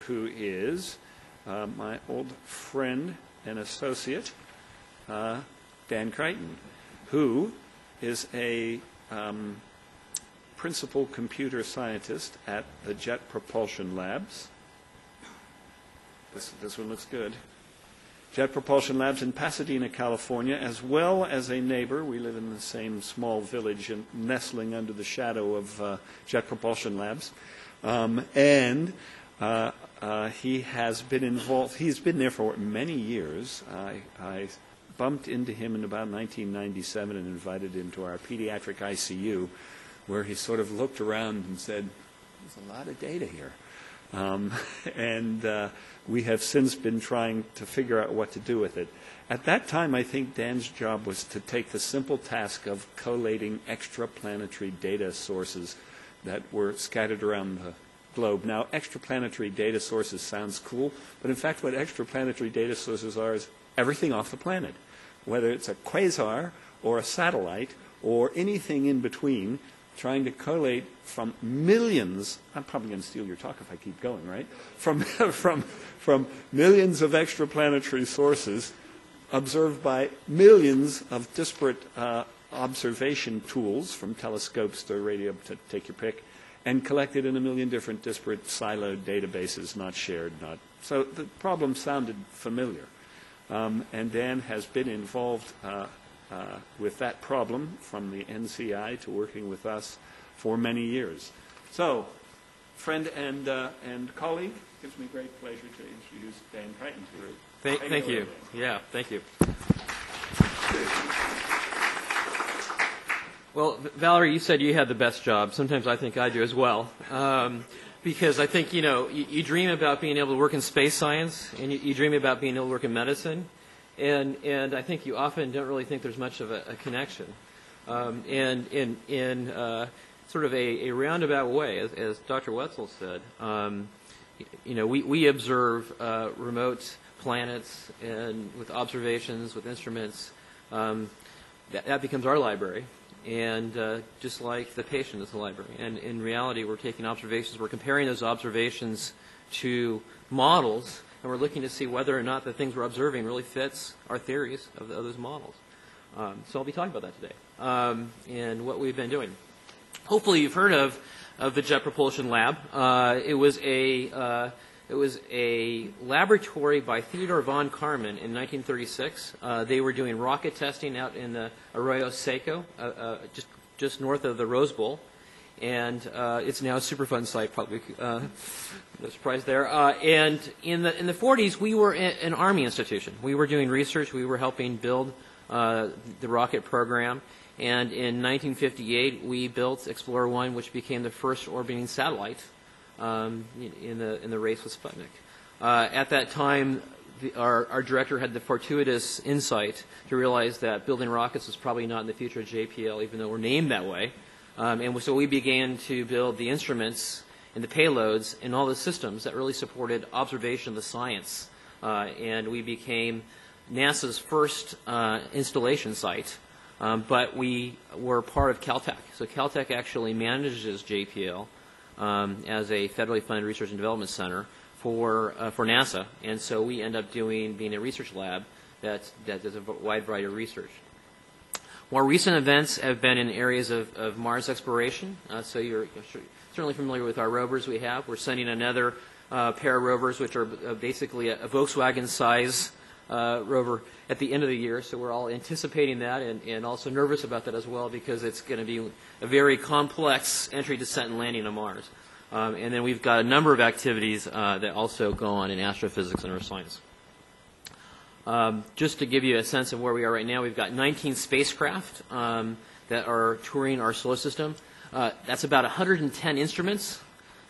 who is my old friend and associate, Dan Crichton, who is a principal computer scientist at the Jet Propulsion Labs. This one looks good. Jet Propulsion Labs in Pasadena, California, as well as a neighbor. We live in the same small village and nestling under the shadow of Jet Propulsion Labs. He has been involved. He's been there for many years. I bumped into him in about 1997 and invited him to our pediatric ICU, where he sort of looked around and said, "There's a lot of data here." We have since been trying to figure out what to do with it. At that time, I think Dan's job was to take the simple task of collating extraplanetary data sources that were scattered around the globe. Now, extraplanetary data sources sounds cool, but in fact what extraplanetary data sources are is everything off the planet, whether it's a quasar or a satellite or anything in between, trying to collate from millions. I'm probably going to steal your talk if I keep going, right? From millions of extraplanetary sources observed by millions of disparate observation tools, from telescopes to radio, to take your pick, and collected in a million different disparate siloed databases, not shared, not. So the problem sounded familiar. And Dan has been involved with that problem from the NCI to working with us for many years. So, friend and colleague, it gives me great pleasure to introduce Dan Crichton to you. Thank you. Yeah, thank you. Well, Valerie, you said you had the best job. Sometimes I think I do as well. Because I think, you dream about being able to work in space science, and you dream about being able to work in medicine, and I think you often don't really think there's much of a connection. In sort of a roundabout way, as Dr. Wetzel said, we observe remote planets and with observations, with instruments. That becomes our library. And just like the patient is the library. And in reality, we're taking observations, we're comparing those observations to models, and we're looking to see whether or not the things we're observing really fits our theories of those models. So I'll be talking about that today and what we've been doing. Hopefully you've heard of the Jet Propulsion Lab. It was a laboratory by Theodore von Karman in 1936. They were doing rocket testing out in the Arroyo Seco, just north of the Rose Bowl. And it's now a Superfund site, probably. No surprise there. And in the 40s, we were an Army institution. We were doing research. We were helping build the rocket program. And in 1958, we built Explorer 1, which became the first orbiting satellite in the race with Sputnik. At that time, our director had the fortuitous insight to realize that building rockets was probably not in the future of JPL, even though we're named that way. And so we began to build the instruments and the payloads and all the systems that really supported observation of the science. And we became NASA's first installation site. But we were part of Caltech. So Caltech actually manages JPL as a federally funded research and development center for NASA. And so we end up being a research lab that does a wide variety of research. More recent events have been in areas of Mars exploration. So you're certainly familiar with our rovers we have. We're sending another pair of rovers, which are basically a Volkswagen-size rover at the end of the year. So we're all anticipating that and also nervous about that as well, because it's going to be a very complex entry, descent, and landing on Mars. And then we've got a number of activities that also go on in astrophysics and earth science. Just to give you a sense of where we are right now, we've got 19 spacecraft that are touring our solar system. That's about 110 instruments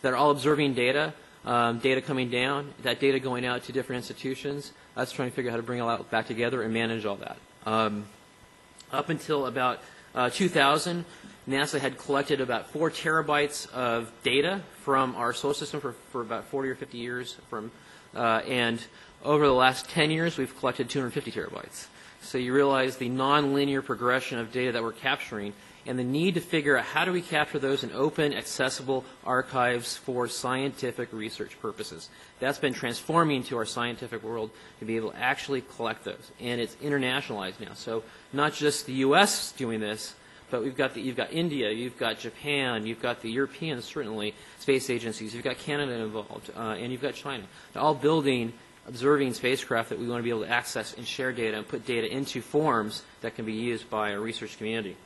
that are all observing data, data coming down, that data going out to different institutions. That's trying to figure out how to bring it all out back together and manage all that. Up until about 2000, NASA had collected about 4 terabytes of data from our solar system for about 40 or 50 years. And over the last 10 years, we've collected 250 terabytes. So you realize the nonlinear progression of data that we're capturing and the need to figure out how do we capture those in open, accessible archives for scientific research purposes. That's been transforming to our scientific world to be able to actually collect those, and it's internationalized now. So not just the U.S. doing this, but you've got India, you've got Japan, you've got the European, certainly, space agencies, you've got Canada involved, and you've got China. They're all building observing spacecraft that we want to be able to access and share data and put data into forms that can be used by our research community.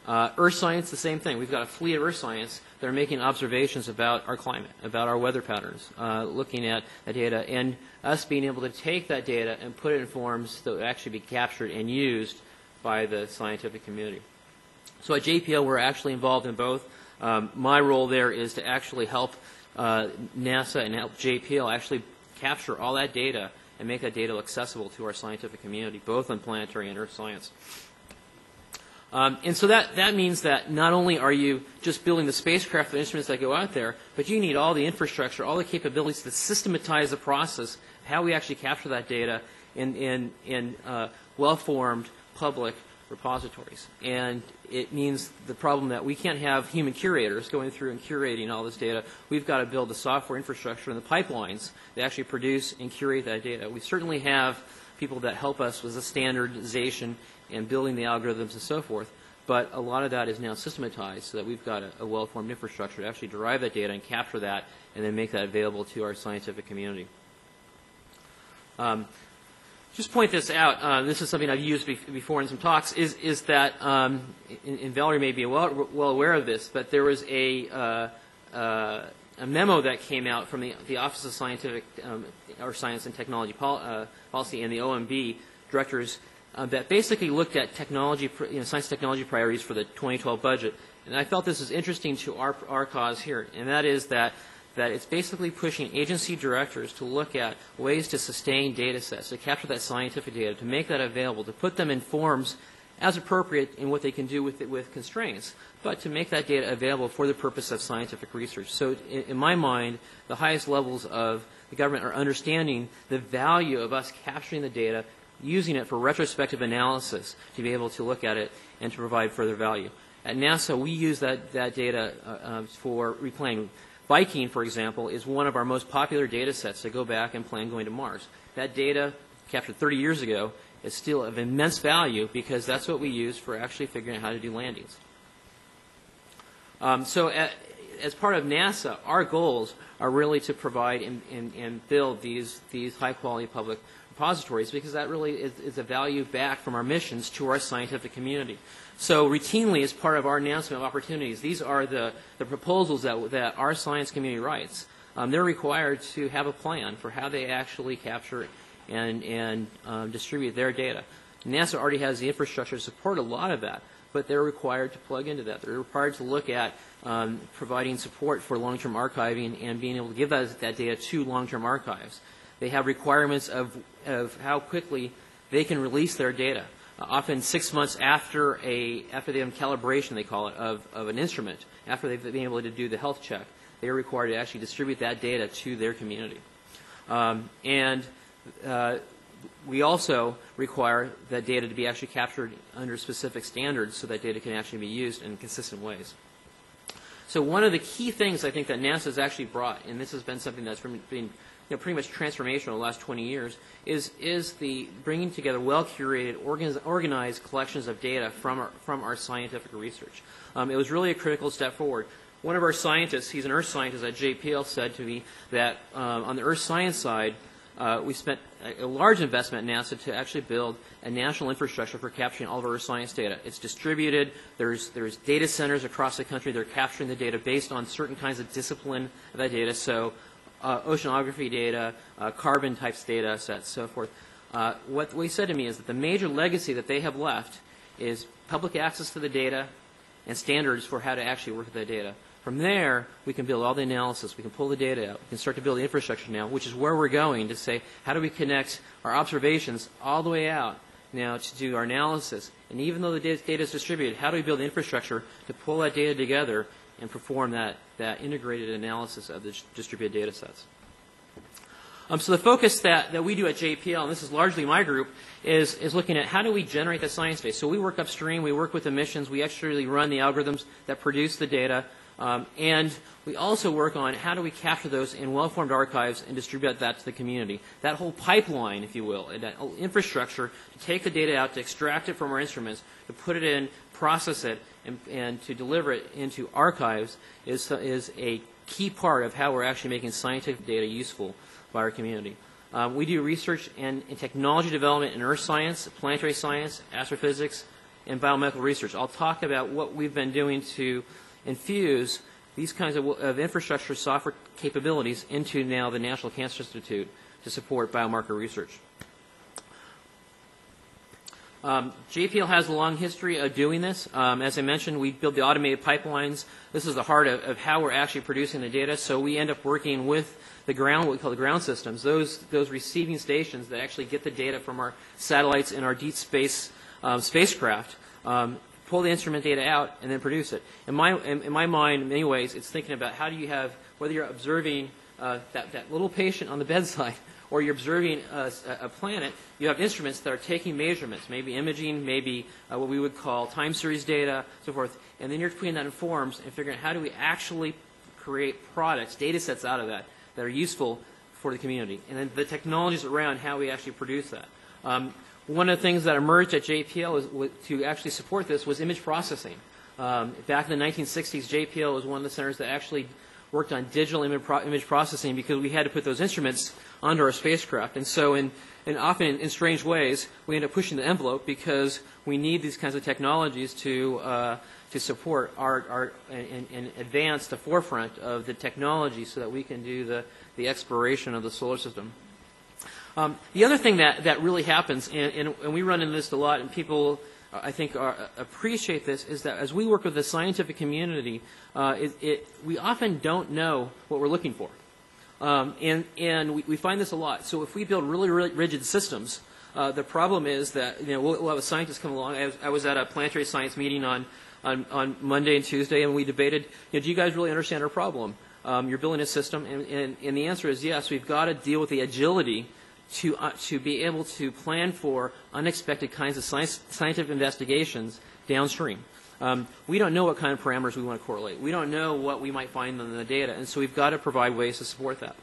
Earth science, the same thing. We've got a fleet of Earth science that are making observations about our climate, about our weather patterns, looking at the data, and us being able to take that data and put it in forms that will actually be captured and used by the scientific community. So at JPL, we're actually involved in both. My role there is to actually help NASA and help JPL actually capture all that data and make that data accessible to our scientific community, both on planetary and Earth science. And so that means that not only are you just building the spacecraft and instruments that go out there, but you need all the infrastructure, all the capabilities to systematize the process, how we actually capture that data in well-formed public repositories. And it means the problem that we can't have human curators going through and curating all this data. We've got to build the software infrastructure and the pipelines that actually produce and curate that data. We certainly have people that help us with the standardization and building the algorithms and so forth, but a lot of that is now systematized so that we've got a well-formed infrastructure to actually derive that data and capture that and then make that available to our scientific community. Just point this out. This is something I've used before in some talks. Is that, and Valerie may be well aware of this, but there was a memo that came out from the Office of Scientific or Science and Technology Policy and the OMB directors that basically looked at technology, science and technology priorities for the 2012 budget. And I felt this is interesting to our cause here, and that is that it's basically pushing agency directors to look at ways to sustain data sets, to capture that scientific data, to make that available, to put them in forms as appropriate in what they can do with constraints, but to make that data available for the purpose of scientific research. So in my mind, the highest levels of the government are understanding the value of us capturing the data, using it for retrospective analysis to be able to look at it and to provide further value. At NASA, we use that data for replanning. Viking, for example, is one of our most popular data sets to go back and plan going to Mars. That data, captured 30 years ago, is still of immense value because that's what we use for actually figuring out how to do landings. So as part of NASA, our goals are really to provide and build these high-quality public repositories because that really is a value back from our missions to our scientific community. So routinely, as part of our announcement of opportunities, these are the proposals that our science community writes. They're required to have a plan for how they actually capture and distribute their data. NASA already has the infrastructure to support a lot of that, but they're required to plug into that. They're required to look at providing support for long-term archiving and being able to give that data to long-term archives. They have requirements of how quickly they can release their data. Often 6 months after they have calibration, they call it, of an instrument, after they've been able to do the health check, they are required to actually distribute that data to their community. We also require that data to be actually captured under specific standards so that data can actually be used in consistent ways. So one of the key things I think that NASA has actually brought, and this has been something that's been pretty much transformational in the last 20 years, is the bringing together well-curated, organized collections of data from our scientific research. It was really a critical step forward. One of our scientists, he's an earth scientist at JPL, said to me that on the earth science side, we spent a large investment at NASA to actually build a national infrastructure for capturing all of our earth science data. It's distributed. There's data centers across the country. They're capturing the data based on certain kinds of discipline of that data. So oceanography data, carbon types data sets, so forth. What he said to me is that the major legacy that they have left is public access to the data and standards for how to actually work with that data. From there, we can build all the analysis. We can pull the data out. We can start to build the infrastructure now, which is where we're going to say, how do we connect our observations all the way out now to do our analysis? And even though the data is distributed, how do we build the infrastructure to pull that data together and perform that integrated analysis of the distributed data sets? So the focus that we do at JPL, and this is largely my group, is looking at how do we generate the science data. So we work upstream, we work with emissions, we actually run the algorithms that produce the data, and we also work on how do we capture those in well-formed archives and distribute that to the community. That whole pipeline, if you will, and that whole infrastructure to take the data out, to extract it from our instruments, to put it in, process it, and to deliver it into archives is a key part of how we're actually making scientific data useful by our community. We do research and technology development in earth science, planetary science, astrophysics, and biomedical research. I'll talk about what we've been doing to infuse these kinds of infrastructure software capabilities into now the National Cancer Institute to support biomarker research. JPL has a long history of doing this. As I mentioned, we build the automated pipelines. This is the heart of how we're actually producing the data. So we end up working with the ground, what we call the ground systems, those receiving stations that actually get the data from our satellites and our deep space spacecraft, pull the instrument data out, and then produce it. In my mind, in many ways, it's thinking about how do you have, whether you're observing that little patient on the bedside or you're observing a planet, you have instruments that are taking measurements, maybe imaging, maybe what we would call time series data, so forth, and then you're putting that in forms and figuring out how do we actually create products, data sets out of that are useful for the community, and then the technologies around how we actually produce that. One of the things that emerged at JPL to actually support this was image processing. Back in the 1960s, JPL was one of the centers that actually worked on digital image processing because we had to put those instruments onto our spacecraft. And so and often in strange ways, we end up pushing the envelope because we need these kinds of technologies to support and advance the forefront of the technology so that we can do the exploration of the solar system. The other thing that really happens, and we run into this a lot, and people, I think, appreciate this, is that as we work with the scientific community, we often don't know what we're looking for. And we find this a lot. So if we build really, really rigid systems, the problem is that we'll have a scientist come along. I was at a planetary science meeting on Monday and Tuesday, and we debated, do you guys really understand our problem? You're building a system, and the answer is yes. We've got to deal with the agility to be able to plan for unexpected kinds of scientific investigations downstream. We don't know what kind of parameters we want to correlate. We don't know what we might find in the data, and so we've got to provide ways to support that.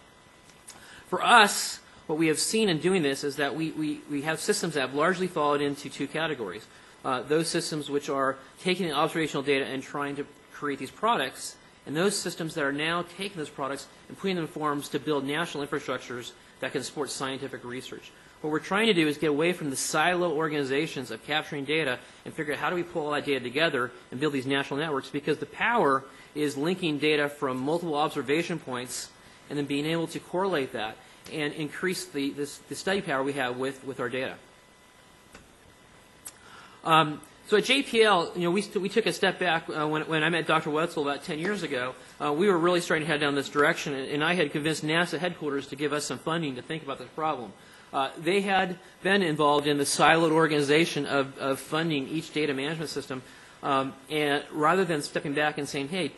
For us, what we have seen in doing this is that we have systems that have largely fallen into two categories. Those systems which are taking the observational data and trying to create these products, and those systems that are now taking those products and putting them in forms to build national infrastructures that can support scientific research. What we're trying to do is get away from the silo organizations of capturing data and figure out how do we pull all that data together and build these national networks, because the power is linking data from multiple observation points and then being able to correlate that and increase the study power we have with our data. So at JPL, we took a step back when I met Dr. Wetzel about 10 years ago. We were really starting to head down this direction, and I had convinced NASA headquarters to give us some funding to think about this problem. They had been involved in the siloed organization of funding each data management system, and rather than stepping back and saying, hey,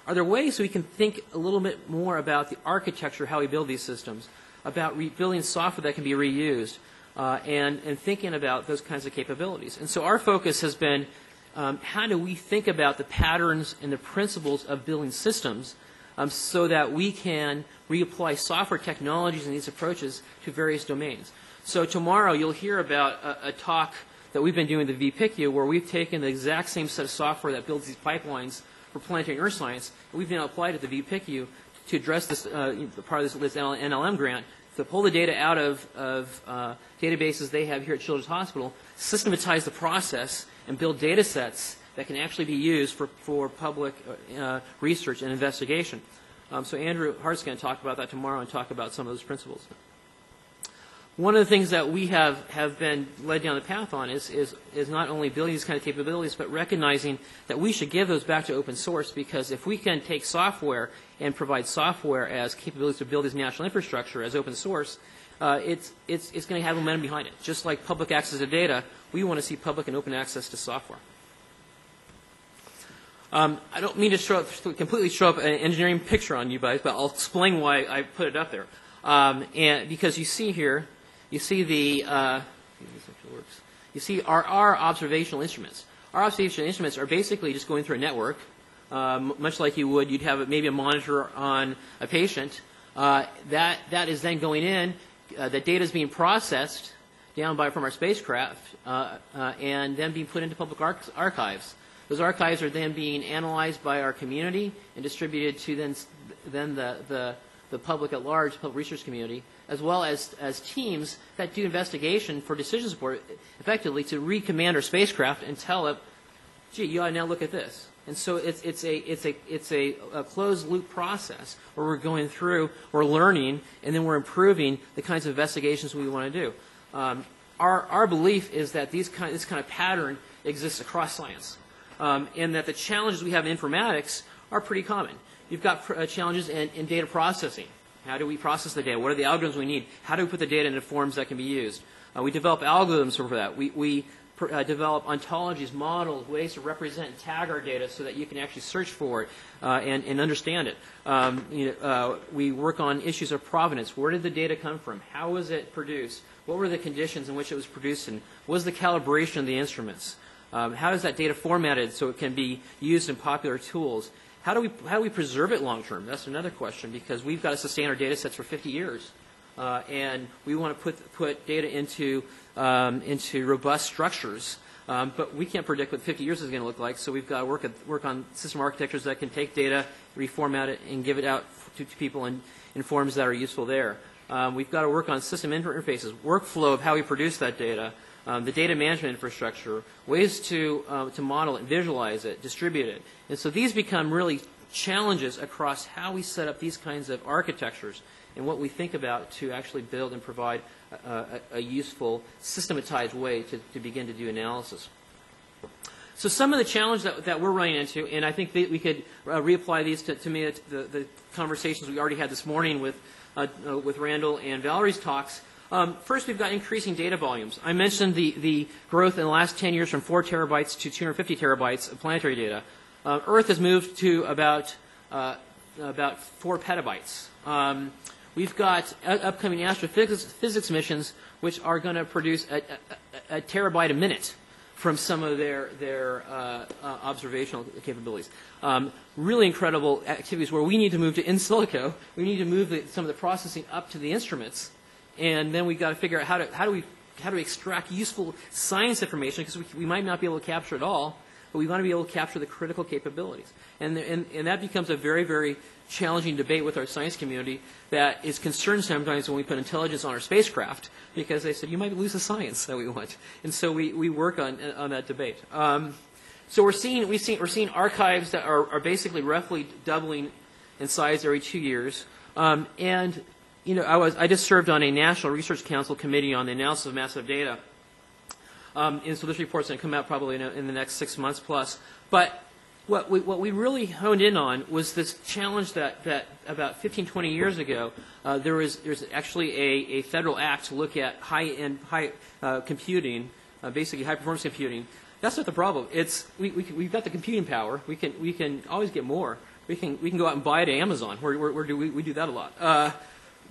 are there ways we can think a little bit more about the architecture, how we build these systems, about building software that can be reused, and thinking about those kinds of capabilities. And so our focus has been how do we think about the patterns and the principles of building systems so that we can reapply software technologies and these approaches to various domains. So tomorrow you'll hear about a talk that we've been doing at the VPICU where we've taken the exact same set of software that builds these pipelines for planetary and earth science, and we've now applied it at the VPICU to address this part of this NLM grant, to pull the data out of databases they have here at Children's Hospital, systematize the process, and build data sets that can actually be used for public research and investigation. So Andrew Hart's going to talk about that tomorrow and talk about some of those principles. One of the things that we have been led down the path on is not only building these kind of capabilities, but recognizing that we should give those back to open source, because if we can take software and provide software as capabilities to build this national infrastructure as open source, it's going to have momentum behind it. Just like public access to data, we want to see public and open access to software. I don't mean to completely show up an engineering picture on you guys, but I'll explain why I put it up there. And because you see here, you see the you see our observational instruments. Our observational instruments are basically just going through a network, much like you'd have maybe a monitor on a patient. That is then going in. The data is being processed down from our spacecraft and then being put into public archives. Those archives are then being analyzed by our community and distributed to then the public at large, public research community, as well as teams that do investigation for decision support, effectively to recommand our spacecraft and tell it, gee, you ought to now look at this. And so it's a closed loop process where we're going through, we're learning, and then we're improving the kinds of investigations we want to do. Our belief is that this kind of pattern exists across science, and that the challenges we have in informatics are pretty common. You've got challenges in data processing. How do we process the data? What are the algorithms we need? How do we put the data into forms that can be used? We develop algorithms for that. We develop ontologies, models, ways to represent and tag our data so that you can actually search for it and understand it. We work on issues of provenance. Where did the data come from? How was it produced? What were the conditions in which it was produced in? What was the calibration of the instruments? How is that data formatted so it can be used in popular tools? How do we preserve it long term? That's another question, because we've got to sustain our data sets for 50 years. And we want to put data into robust structures, but we can't predict what 50 years is going to look like. So we've got to work on system architectures that can take data, reformat it, and give it out to people in forms that are useful there. We've got to work on system interfaces, workflow of how we produce that data, the data management infrastructure, ways to model it, visualize it, distribute it. And so these become really challenges across how we set up these kinds of architectures and what we think about to actually build and provide a useful, systematized way to begin to do analysis. So some of the challenges that we're running into, and I think we could reapply these to the conversations we already had this morning with Randall and Valerie's talks. First, we've got increasing data volumes. I mentioned the growth in the last 10 years from 4 terabytes to 250 terabytes of planetary data. Earth has moved to about 4 petabytes. We've got upcoming astrophysics missions which are going to produce a terabyte a minute from some of their observational capabilities. Really incredible activities where we need to move to in silico. We need to move some of the processing up to the instruments, and then we've got to figure out how do we extract useful science information, because we might not be able to capture it all, but we want to be able to capture the critical capabilities. And that becomes a very, very challenging debate with our science community that is concerned sometimes when we put intelligence on our spacecraft, because they said, you might lose the science that we want. And so we work on that debate. So we're seeing archives that are basically roughly doubling in size every 2 years. And I just served on a National Research Council committee on the analysis of massive data. And so this report's going to come out probably in the next 6 months plus. But what we really honed in on was this challenge that about 15, 20 years ago, there's actually a federal act to look at high computing, basically high-performance computing. That's not the problem. We've got the computing power. We can always get more. We can go out and buy it at Amazon. We do that a lot.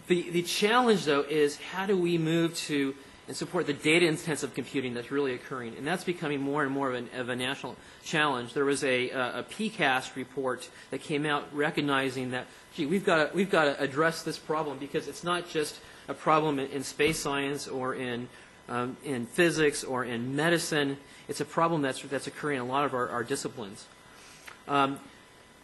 The challenge, though, is how do we move to and support the data-intensive computing that's really occurring, and that's becoming more and more of a national challenge. There was a PCAST report that came out recognizing that, gee, we've got to address this problem, because it's not just a problem in space science or in physics or in medicine. It's a problem that's occurring in a lot of our disciplines.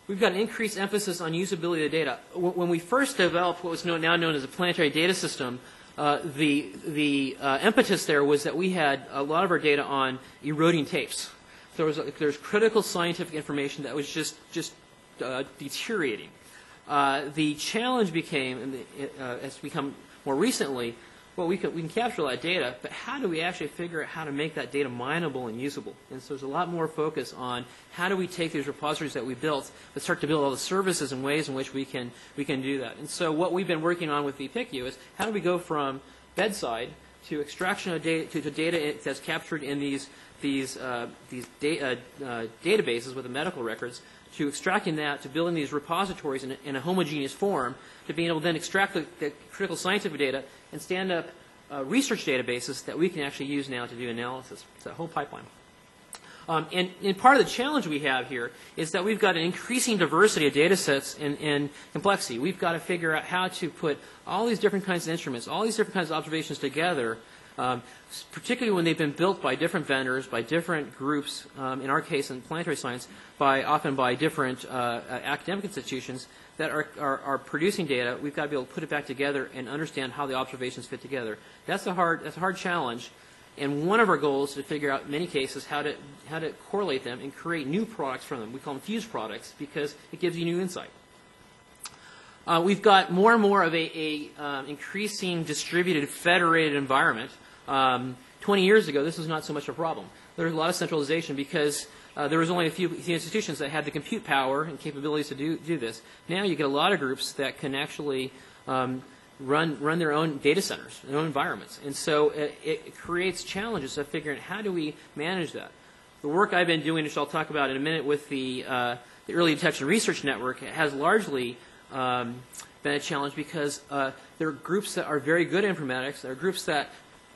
We've got an increased emphasis on usability of data. When we first developed what was now known as a planetary data system, the impetus there was that we had a lot of our data on eroding tapes. There's critical scientific information that was just deteriorating. The challenge became, and has become more recently, well, we can capture a lot of data, but how do we actually figure out how to make that data mineable and usable? And so there's a lot more focus on how do we take these repositories that we built, but start to build all the services and ways in which we can do that. And so what we've been working on with the PICU is how do we go from bedside to extraction of data to data that's captured in these databases with the medical records, to extracting that, to building these repositories in a homogeneous form, to being able to then extract the critical scientific data and stand up research databases that we can actually use now to do analysis. It's a whole pipeline. And part of the challenge we have here is that we've got an increasing diversity of data sets and complexity. We've got to figure out how to put all these different kinds of instruments, all these different kinds of observations together, particularly when they've been built by different vendors, by different groups, in our case in planetary science, often by different academic institutions that are producing data. We've got to be able to put it back together and understand how the observations fit together. That's a hard challenge. And one of our goals is to figure out, in many cases, how to correlate them and create new products from them. We call them fused products because it gives you new insight. We've got more and more of a increasing distributed, federated environment. 20 years ago, this was not so much a problem. There was a lot of centralization because there was only a few institutions that had the compute power and capabilities to do this. Now you get a lot of groups that can actually run their own data centers, their own environments. And so it creates challenges of figuring out how do we manage that. The work I've been doing, which I'll talk about in a minute with the Early Detection Research Network, has largely been a challenge because there are groups that are very good at informatics. There are groups that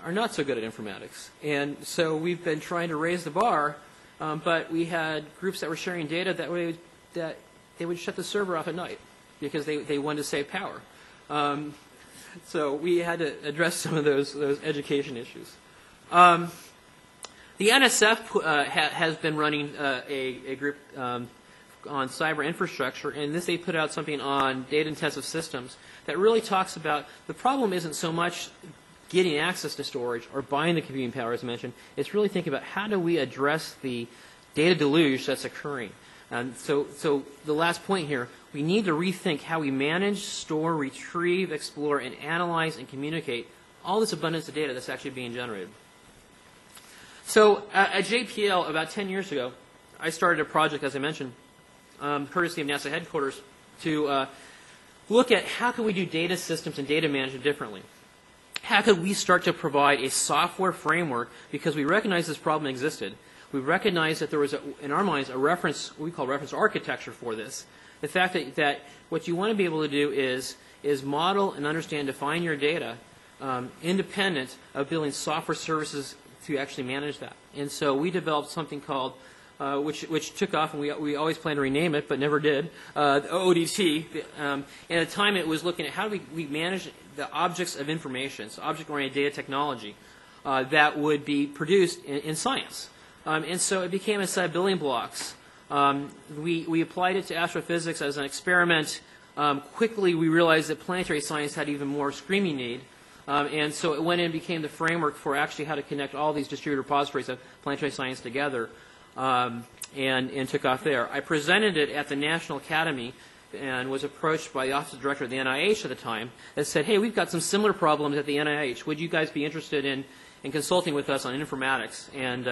are not so good at informatics. And so we've been trying to raise the bar, but we had groups that were sharing data that they would shut the server off at night because they wanted to save power. So we had to address some of those education issues. The NSF has been running a group on cyber infrastructure, and they put out something on data-intensive systems that really talks about the problem isn't so much getting access to storage or buying the computing power, as mentioned. It's really thinking about how do we address the data deluge that's occurring. So the last point here, we need to rethink how we manage, store, retrieve, explore, and analyze and communicate all this abundance of data that's actually being generated. So at JPL, about 10 years ago, I started a project, as I mentioned, courtesy of NASA headquarters, to look at how can we do data systems and data management differently. How could we start to provide a software framework because we recognized this problem existed. We recognized that there was, in our minds, a reference, what we call reference architecture for this. The fact that what you want to be able to do is model and understand, define your data independent of building software services to actually manage that. And so we developed something called, which took off, and we always planned to rename it, but never did, ODT. And at the time it was looking at how do we manage the objects of information, so object-oriented data technology, that would be produced in science. And so it became a set of building blocks. We applied it to astrophysics as an experiment. Quickly we realized that planetary science had even more screaming need. And so it went in and became the framework for actually how to connect all these distributed repositories of planetary science together, and took off there. I presented it at the National Academy and was approached by the office of director of the NIH at the time that said, hey, we've got some similar problems at the NIH. Would you guys be interested in consulting with us on informatics? And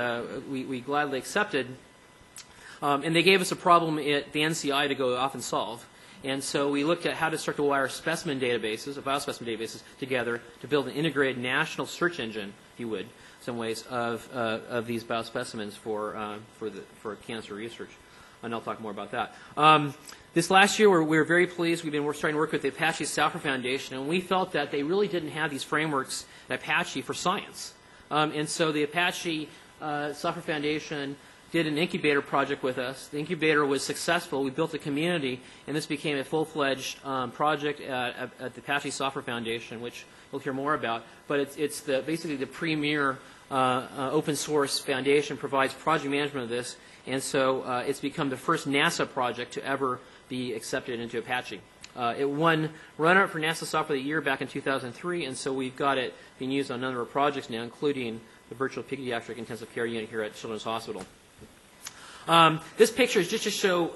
we gladly accepted. And they gave us a problem at the NCI to go off and solve. And so we looked at how to start to wire specimen databases, biospecimen databases, together to build an integrated national search engine, if you would, in some ways, of these biospecimens for cancer research. And I'll talk more about that. This last year, we were very pleased. We're starting to work with the Apache Software Foundation, and we felt that they really didn't have these frameworks at Apache for science. And so the Apache Software Foundation did an incubator project with us. The incubator was successful. We built a community, and this became a full-fledged project at the Apache Software Foundation, which you'll hear more about. But it's basically the premier open source foundation, provides project management of this, and so it's become the first NASA project to ever be accepted into Apache. It won runner-up for NASA Software of the Year back in 2003, and so we've got it being used on a number of projects now, including the virtual pediatric intensive care unit here at Children's Hospital. This picture is just to show,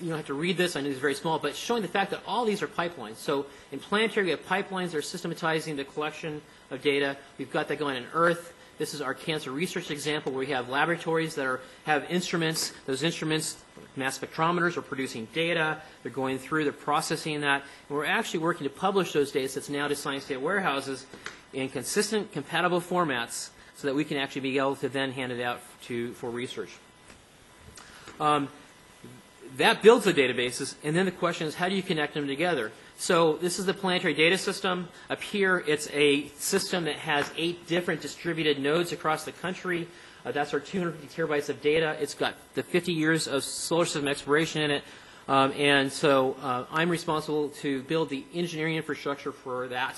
you don't have to read this, I know it's very small, but showing the fact that all these are pipelines. So in planetary, we have pipelines that are systematizing the collection of data. We've got that going on Earth. This is our cancer research example where we have laboratories that have instruments. Those instruments, mass spectrometers, are producing data. They're going through, they're processing that. And we're actually working to publish those data sets now to science data warehouses in consistent, compatible formats so that we can actually be able to then hand it out for research. that builds the databases, and then the question is, how do you connect them together? So this is the planetary data system. Up here, it's a system that has 8 different distributed nodes across the country. That's our 250 terabytes of data. It's got the 50 years of solar system exploration in it. And so I'm responsible to build the engineering infrastructure for that.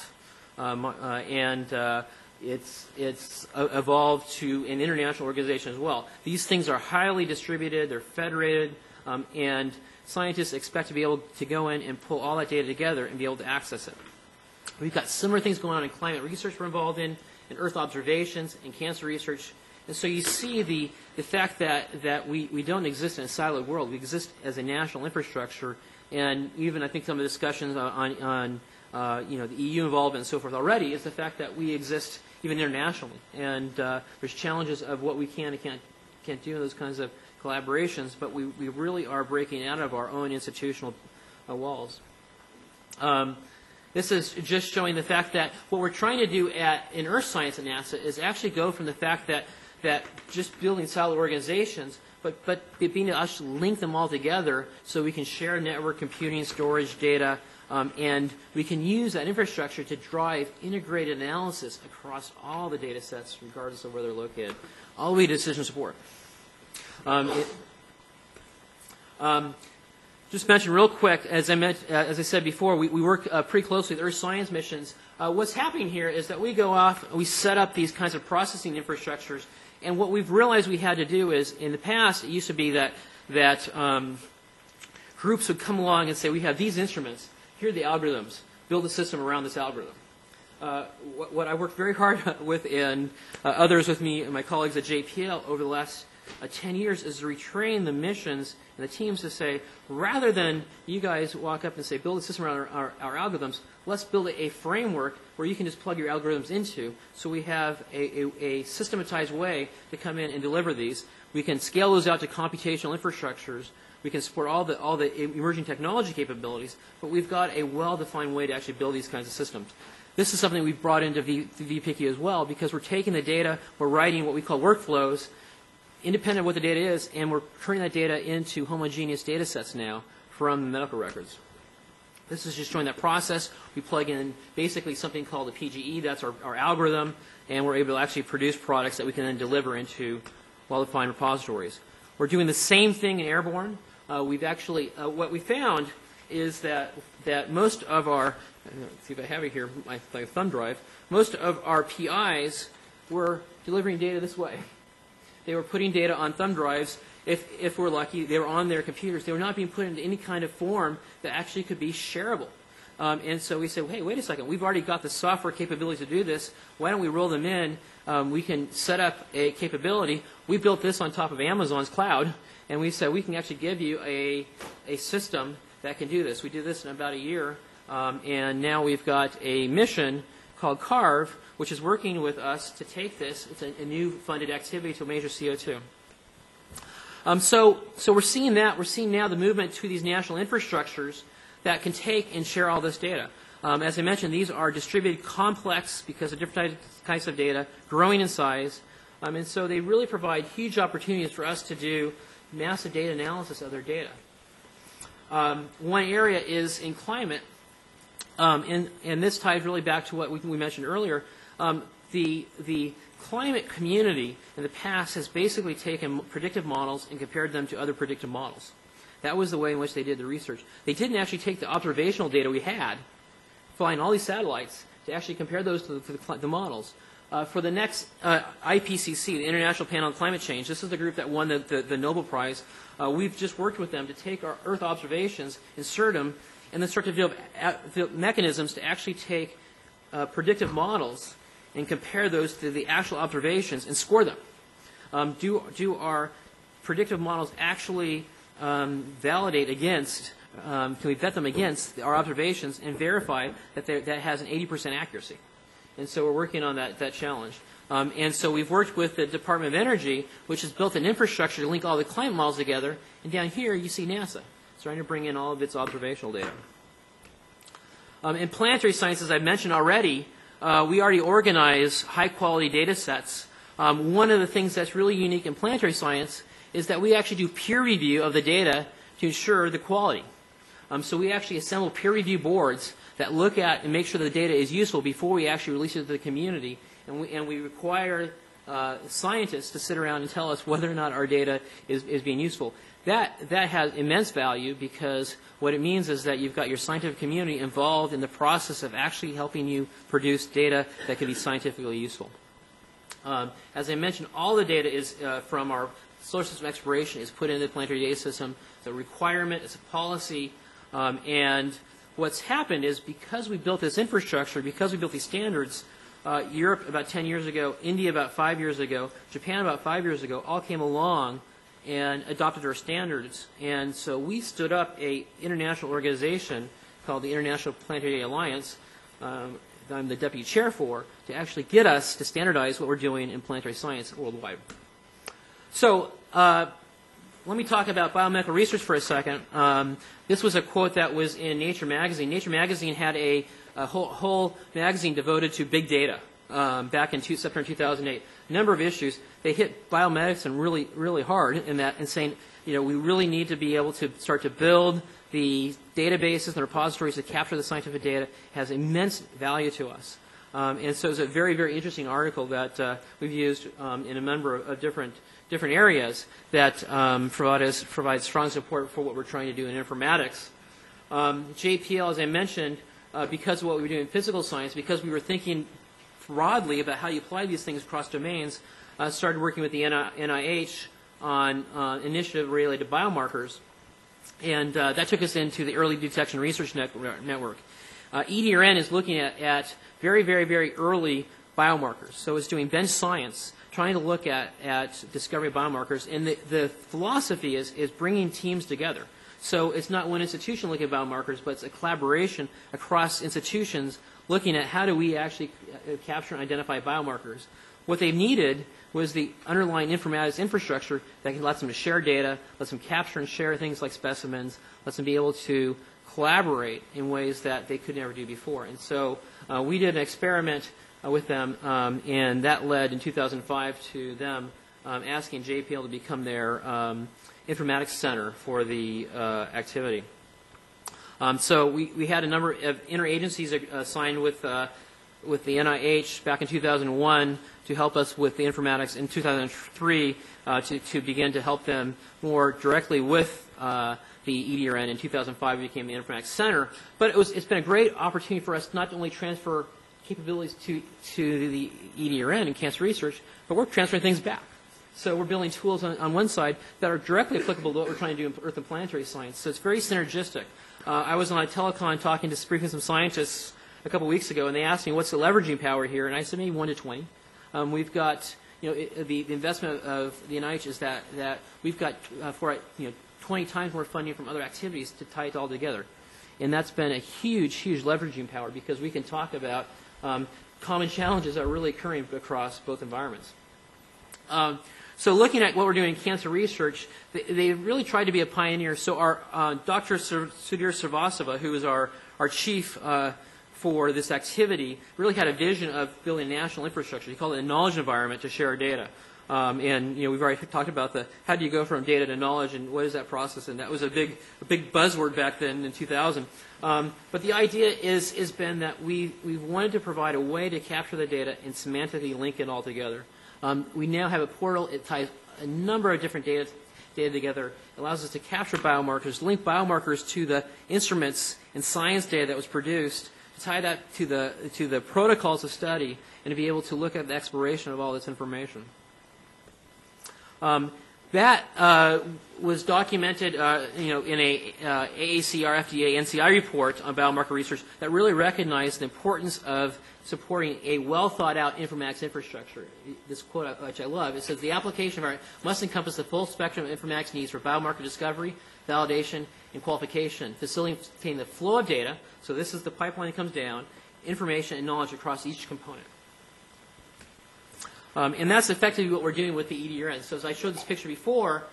It's evolved to an international organization as well. These things are highly distributed. They're federated. And scientists expect to be able to go in and pull all that data together and be able to access it. We've got similar things going on in climate research we're involved in Earth observations, and cancer research. And so you see the fact that we don't exist in a siloed world. We exist as a national infrastructure. And even I think some of the discussions on the EU involvement and so forth already is the fact that we exist even internationally. And there's challenges of what we can and can't do in those kinds of collaborations, but we really are breaking out of our own institutional walls. This is just showing the fact that what we're trying to do in Earth science at NASA is actually go from the fact that just building solid organizations, but being able to actually link them all together so we can share network computing, storage, data, and we can use that infrastructure to drive integrated analysis across all the data sets, regardless of where they're located, all the way to decision support. Just mention real quick, as I said before, we work pretty closely with Earth science missions. What's happening here is that we go off, we set up these kinds of processing infrastructures, and what we've realized we had to do is, in the past, it used to be that groups would come along and say, we have these instruments, here are the algorithms, build a system around this algorithm. What I worked very hard with, and others with me and my colleagues at JPL over the last 10 years, is to retrain the missions and the teams to say, rather than you guys walk up and say, build a system around our algorithms, let's build a framework where you can just plug your algorithms into, so we have a systematized way to come in and deliver these. We can scale those out to computational infrastructures. We can support all the emerging technology capabilities, but we've got a well-defined way to actually build these kinds of systems. This is something we've brought into VPICU as well, because we're taking the data, we're writing what we call workflows, independent of what the data is, and we're turning that data into homogeneous data sets now from the medical records. This is just showing that process. We plug in basically something called a PGE, that's our algorithm, and we're able to actually produce products that we can then deliver into well-defined repositories. We're doing the same thing in airborne. We've actually, what we found is that most of our, let's see if I have it here, my thumb drive, most of our PIs were delivering data this way. They were putting data on thumb drives. If we're lucky, they were on their computers. They were not being put into any kind of form that actually could be shareable. And so we said, hey, wait a second. We've already got the software capability to do this. Why don't we roll them in? We can set up a capability. We built this on top of Amazon's cloud, and we said we can actually give you a system that can do this. We did this in about a year, and now we've got a mission called CARVE, which is working with us to take this. It's a new funded activity to measure CO2. So we're seeing that. We're seeing now the movement to these national infrastructures that can take and share all this data. As I mentioned, these are distributed, complex because of different types of data, growing in size. And so they really provide huge opportunities for us to do massive data analysis of their data. One area is in climate. And this ties really back to what we mentioned earlier. The climate community in the past has basically taken predictive models and compared them to other predictive models. That was the way in which they did the research. They didn't actually take the observational data we had, flying all these satellites, to actually compare those to the models. For the next IPCC, the International Panel on Climate Change, this is the group that won the Nobel Prize. We've just worked with them to take our Earth observations, insert them, and then start to develop mechanisms to actually take predictive models and compare those to the actual observations and score them. Do our predictive models actually validate against, can we vet them against our observations and verify that that has an 80% accuracy? And so we're working on that challenge. And so we've worked with the Department of Energy, which has built an infrastructure to link all the climate models together. And down here, you see NASA trying to bring in all of its observational data. In planetary science, as I mentioned already, we already organize high-quality data sets. One of the things that's really unique in planetary science is that we actually do peer review of the data to ensure the quality. So we actually assemble peer review boards that look at and make sure the data is useful before we actually release it to the community. And we require scientists to sit around and tell us whether or not our data is being useful. That has immense value, because what it means is that you've got your scientific community involved in the process of actually helping you produce data that can be scientifically useful. As I mentioned, all the data is from our solar system exploration is put into the planetary data system. It's a requirement, it's a policy, and what's happened is, because we built this infrastructure, because we built these standards, Europe about 10 years ago, India about 5 years ago, Japan about 5 years ago, all came along and adopted our standards. And so we stood up an international organization called the International Planetary Data Alliance, that I'm the deputy chair for, to actually get us to standardize what we're doing in planetary science worldwide. So let me talk about biomedical research for a second. This was a quote that was in Nature magazine. Nature magazine had a whole magazine devoted to big data back in September 2008. A number of issues. They hit biomedicine really, really hard in that, and saying, we really need to be able to start to build the databases and the repositories that capture the scientific data. It has immense value to us. And so it's a very, very interesting article that we've used in a number of different areas that provide strong support for what we're trying to do in informatics. JPL, as I mentioned, because of what we were doing in physical science, because we were thinking broadly about how you apply these things across domains, started working with the NIH on initiative related to biomarkers. And that took us into the Early Detection Research Network. EDRN is looking at very, very, very early biomarkers. So it's doing bench science, trying to look at discovery of biomarkers. And the philosophy is bringing teams together. So it's not one institution looking at biomarkers, but it's a collaboration across institutions looking at how do we actually capture and identify biomarkers. What they needed was the underlying informatics infrastructure that lets them to share data, lets them capture and share things like specimens, lets them be able to collaborate in ways that they could never do before. And so we did an experiment with them, and that led in 2005 to them asking JPL to become their informatics center for the activity. So we had a number of interagencies signed with the NIH back in 2001 to help us with the informatics. In 2003 to begin to help them more directly with the EDRN. In 2005 we became the informatics center. But it's been a great opportunity for us not to only transfer capabilities to the EDRN and cancer research, but we're transferring things back. So we're building tools on one side that are directly applicable to what we're trying to do in Earth and planetary science. So it's very synergistic. I was on a telecon talking to briefing some scientists a couple weeks ago, and they asked me, what's the leveraging power here? And I said, maybe 1 to 20. We've got, the investment of the NIH is that we've got 20 times more funding from other activities to tie it all together. And that's been a huge, huge leveraging power, because we can talk about common challenges that are really occurring across both environments. So looking at what we're doing in cancer research, they really tried to be a pioneer. So our Dr. Sudhir Srivastava, who is our chief for this activity, really had a vision of building a national infrastructure. He called it a knowledge environment to share our data. And we've already talked about how do you go from data to knowledge, and what is that process? And that was a big buzzword back then in 2000. But the idea has been that we've wanted to provide a way to capture the data and semantically link it all together. We now have a portal. It ties a number of different data together. It allows us to capture biomarkers, link biomarkers to the instruments and science data that was produced, to tie that to the protocols of study, and to be able to look at the exploration of all this information. That was documented, in a AACR, FDA, NCI report on biomarker research that really recognized the importance of supporting a well-thought-out informatics infrastructure. This quote, which I love, it says, the application of our must encompass the full spectrum of informatics needs for biomarker discovery, validation, and qualification, facilitating the flow of data, so this is the pipeline that comes down, information and knowledge across each component. And that's effectively what we're doing with the EDRN. So as I showed this picture before,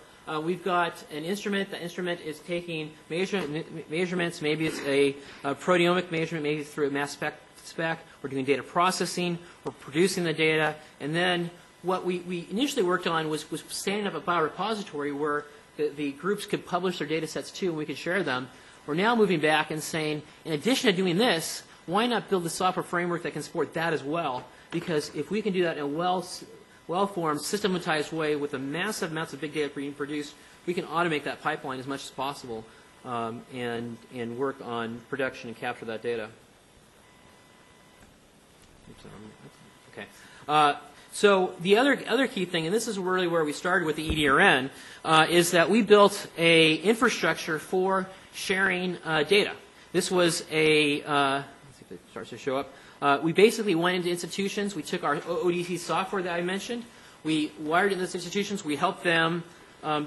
we've got an instrument. The instrument is taking measurements. Maybe it's a proteomic measurement, maybe through a mass spec. We're doing data processing. We're producing the data. And then what we initially worked on was standing up a biorepository where the groups could publish their data sets too, and we could share them. We're now moving back and saying, in addition to doing this, why not build a software framework that can support that as well? Because if we can do that in a well-formed, systematized way with the massive amounts of big data being produced, we can automate that pipeline as much as possible and work on production and capture that data. Okay. So the other key thing, and this is really where we started with the EDRN, is that we built a infrastructure for sharing data. This was a, let's see if it starts to show up. We basically went into institutions. We took our ODT software that I mentioned. We wired it into those institutions. We helped them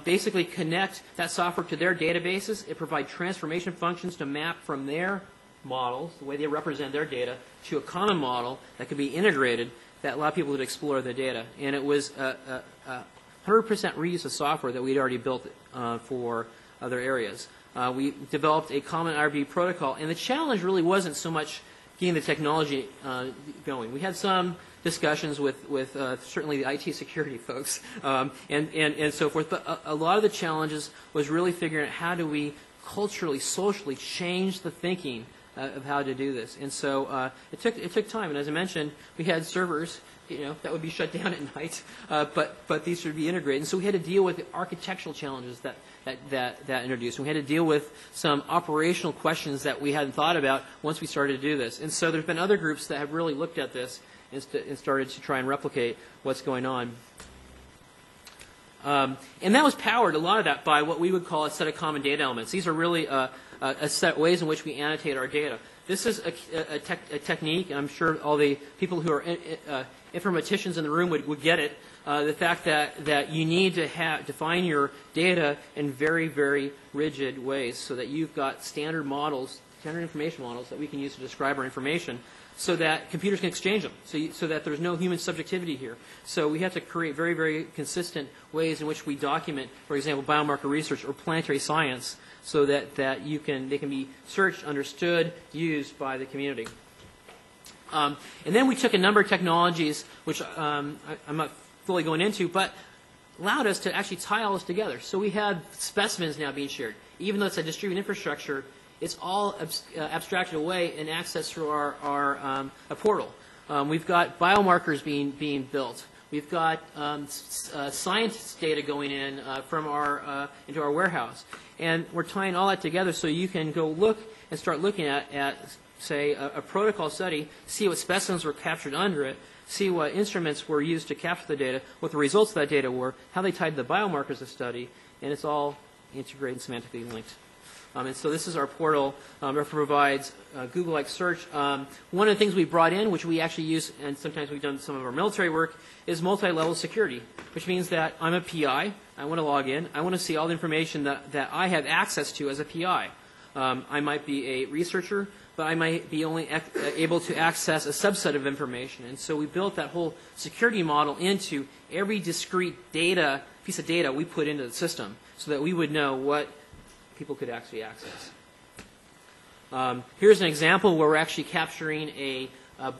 basically connect that software to their databases. It provided transformation functions to map from their models, the way they represent their data, to a common model that could be integrated that allowed people to explore the data. And it was 100% reuse of software that we'd already built for other areas. We developed a common IRB protocol, and the challenge really wasn't so much getting the technology going. We had some discussions with certainly the IT security folks and so forth, but a lot of the challenges was really figuring out how do we culturally, socially change the thinking of how to do this. And so it took time. And as I mentioned, we had servers, that would be shut down at night, but these should be integrated. And so we had to deal with the architectural challenges that introduced. And we had to deal with some operational questions that we hadn't thought about once we started to do this. And so there's been other groups that have really looked at this and started to try and replicate what's going on. And that was powered, a lot of that, by what we would call a set of common data elements. These are really a set of ways in which we annotate our data. This is a technique, and I'm sure all the people who are informaticians in the room would get it, the fact that you need to define your data in very, very rigid ways so that you've got standard models, standard information models that we can use to describe our information so that computers can exchange them, so that there's no human subjectivity here. So we have to create very, very consistent ways in which we document, for example, biomarker research or planetary science so that they can be searched, understood, used by the community. And then we took a number of technologies, which I'm not fully going into, but allowed us to actually tie all this together. So we had specimens now being shared. Even though it's a distributed infrastructure, it's all abstracted away and accessed through our portal. We've got biomarkers being built. We've got science data going in from into our warehouse. And we're tying all that together so you can go look and start looking at say, a protocol study, see what specimens were captured under it, see what instruments were used to capture the data, what the results of that data were, how they tied to the biomarkers of the study, and it's all integrated and semantically linked. And so this is our portal that provides Google-like search. One of the things we brought in, which we actually use, and sometimes we've done some of our military work, is multi-level security, which means that I'm a PI. I want to log in. I want to see all the information that I have access to as a PI. I might be a researcher, but I might be only able to access a subset of information. And so we built that whole security model into every discrete piece of data we put into the system so that we would know what people could actually access. Here's an example where we're actually capturing a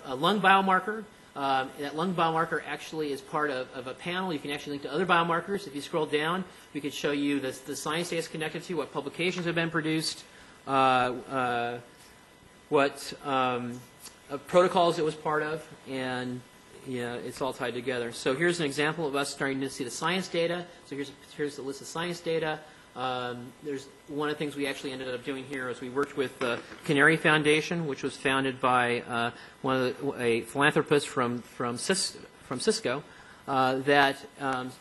lung biomarker. That lung biomarker actually is part of a panel. You can actually link to other biomarkers. If you scroll down, we could show you the science data it's connected to, what publications have been produced, what protocols it was part of, and it's all tied together. So here's an example of us starting to see the science data. So here's the list of science data. There's one of the things we actually ended up doing here is we worked with the Canary Foundation, which was founded by a philanthropist from Cisco that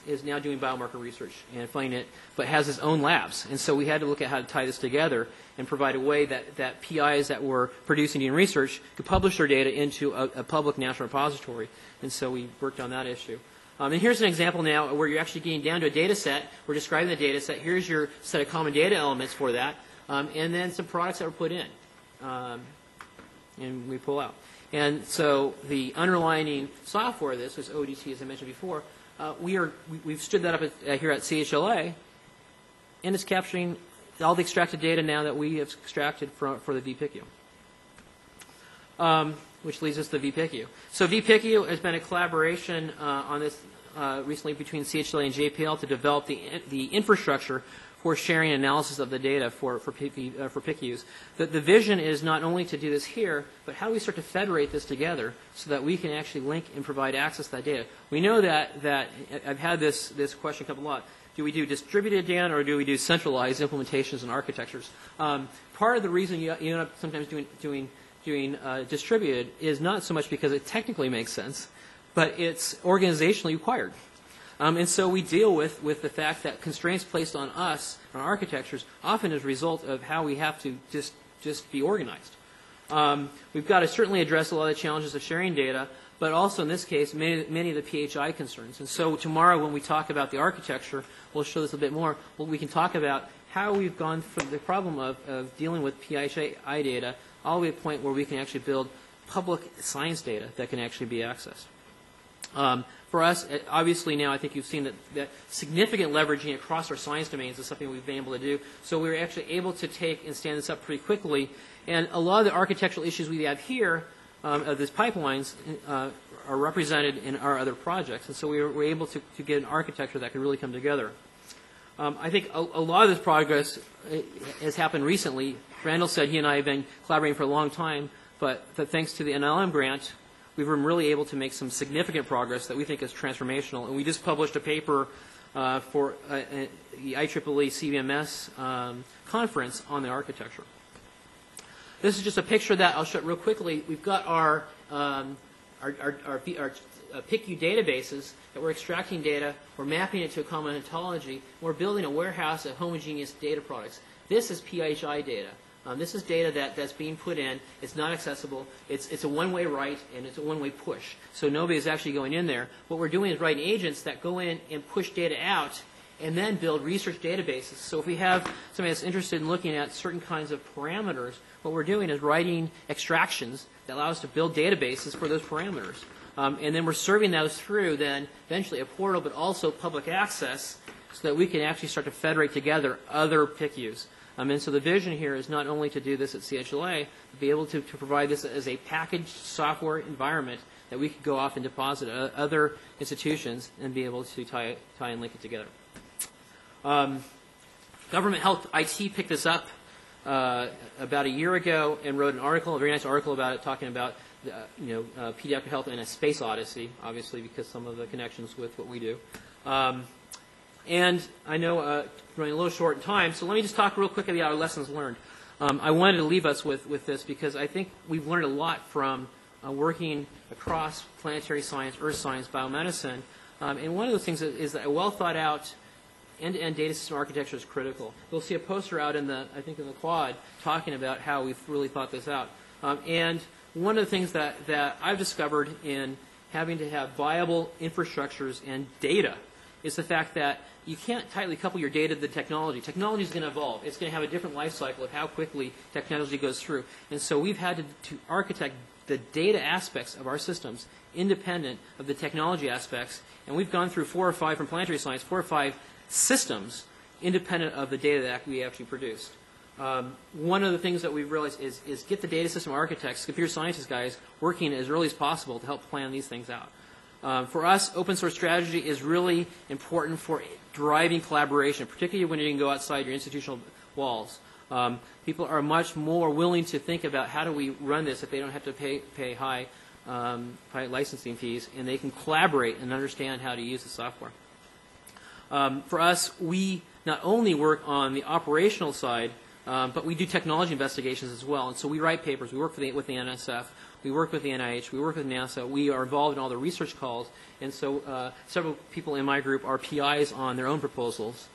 is now doing biomarker research and funding it, but has its own labs. And so we had to look at how to tie this together and provide a way that PIs that were producing and research could publish their data into a public national repository. And so we worked on that issue. And here's an example now where you're actually getting down to a data set. We're describing the data set. Here's your set of common data elements for that. And then some products that were put in. And we pull out. And so the underlying software of this was ODT, as I mentioned before. We've stood that up here at CHLA, and it's capturing all the extracted data now that we have extracted for the vPICU. Which leads us to vPICU. So vPICU has been a collaboration on this recently between CHLA and JPL to develop the infrastructure for sharing analysis of the data for PICUs. The vision is not only to do this here, but how do we start to federate this together so that we can actually link and provide access to that data. We know that I've had this question come a lot. Do we do distributed data or do we do centralized implementations and architectures? Part of the reason you end up sometimes doing distributed is not so much because it technically makes sense, but it's organizationally required. And so we deal with the fact that constraints placed on us, on architectures, often as a result of how we have to just be organized. We've got to certainly address a lot of the challenges of sharing data, but also in this case, many of the PHI concerns. And so tomorrow when we talk about the architecture, we'll show this a bit more. We can talk about how we've gone from the problem of dealing with PHI data all the way to the point where we can actually build public science data that can actually be accessed. For us, obviously now I think you've seen that significant leveraging across our science domains is something we've been able to do. So we were actually able to take and stand this up pretty quickly. And a lot of the architectural issues we have here of these pipelines are represented in our other projects. And so we were able to get an architecture that could really come together. I think a lot of this progress has happened recently. Randall said he and I have been collaborating for a long time, but thanks to the NLM grant, we've been really able to make some significant progress that we think is transformational. And we just published a paper for the IEEE CVMS conference on the architecture. This is just a picture that I'll show real quickly. We've got our PICU databases that we're extracting data, we're mapping it to a common ontology, and we're building a warehouse of homogeneous data products. This is PHI data. This is data that's being put in. It's not accessible. It's a one-way write, and it's a one-way push. So nobody's actually going in there. What we're doing is writing agents that go in and push data out and then build research databases. So if we have somebody that's interested in looking at certain kinds of parameters, what we're doing is writing extractions that allow us to build databases for those parameters. And then we're serving those through then eventually a portal, but also public access so that we can actually start to federate together other PICUs. And so the vision here is not only to do this at CHLA, but be able to provide this as a packaged software environment that we could go off and deposit at other institutions and be able to tie and link it together. Government Health IT picked this up about a year ago and wrote an article, a very nice article about it, talking about pediatric health in a space odyssey, obviously because some of the connections with what we do. And I know running a little short in time, so let me just talk real quickly about our lessons learned. I wanted to leave us with this because I think we've learned a lot from working across planetary science, earth science, biomedicine. And one of the things is that a well-thought-out end-to-end data system architecture is critical. You'll see a poster out in the quad talking about how we've really thought this out. And one of the things that I've discovered in having to have viable infrastructures and data is the fact that you can't tightly couple your data to the technology. Technology is going to evolve. It's going to have a different life cycle of how quickly technology goes through. And so we've had to architect the data aspects of our systems independent of the technology aspects. And we've gone through 4 or 5 from planetary science, 4 or 5 systems independent of the data that we actually produced. One of the things that we've realized is get the data system architects, computer scientists guys, working as early as possible to help plan these things out. For us, open source strategy is really important for driving collaboration, particularly when you can go outside your institutional walls. People are much more willing to think about how do we run this if they don't have to pay high licensing fees, and they can collaborate and understand how to use the software. For us, we not only work on the operational side, but we do technology investigations as well. And so we write papers. We work with the NSF. We work with the NIH. We work with NASA. We are involved in all the research calls. And so several people in my group are PIs on their own proposals.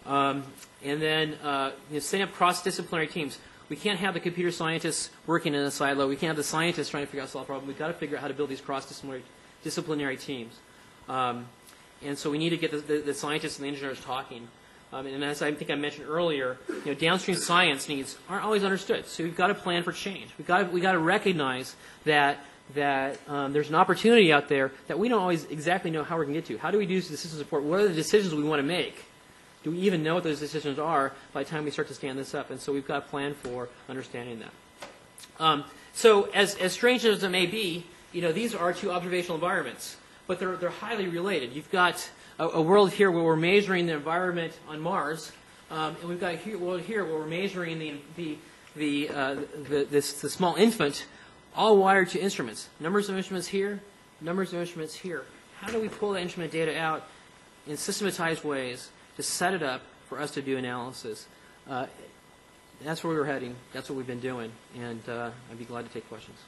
And then setting up cross-disciplinary teams. We can't have the computer scientists working in a silo. We can't have the scientists trying to figure out solve problems. We've got to figure out how to build these cross-disciplinary teams. And so we need to get the scientists and the engineers talking. And as I think I mentioned earlier, downstream science needs aren't always understood. So we've got to plan for change. We've got to recognize that there's an opportunity out there that we don't always exactly know how we're going to get to. How do we do system support? What are the decisions we want to make? Do we even know what those decisions are by the time we start to stand this up? And so we've got to plan for understanding that. So as strange as it may be, these are 2 observational environments. but they're highly related. You've got a world here where we're measuring the environment on Mars, and we've got a world here where we're measuring the small infant, all wired to instruments. Numbers of instruments here, numbers of instruments here. How do we pull that instrument data out in systematized ways to set it up for us to do analysis? That's where we were heading. That's what we've been doing, and I'd be glad to take questions.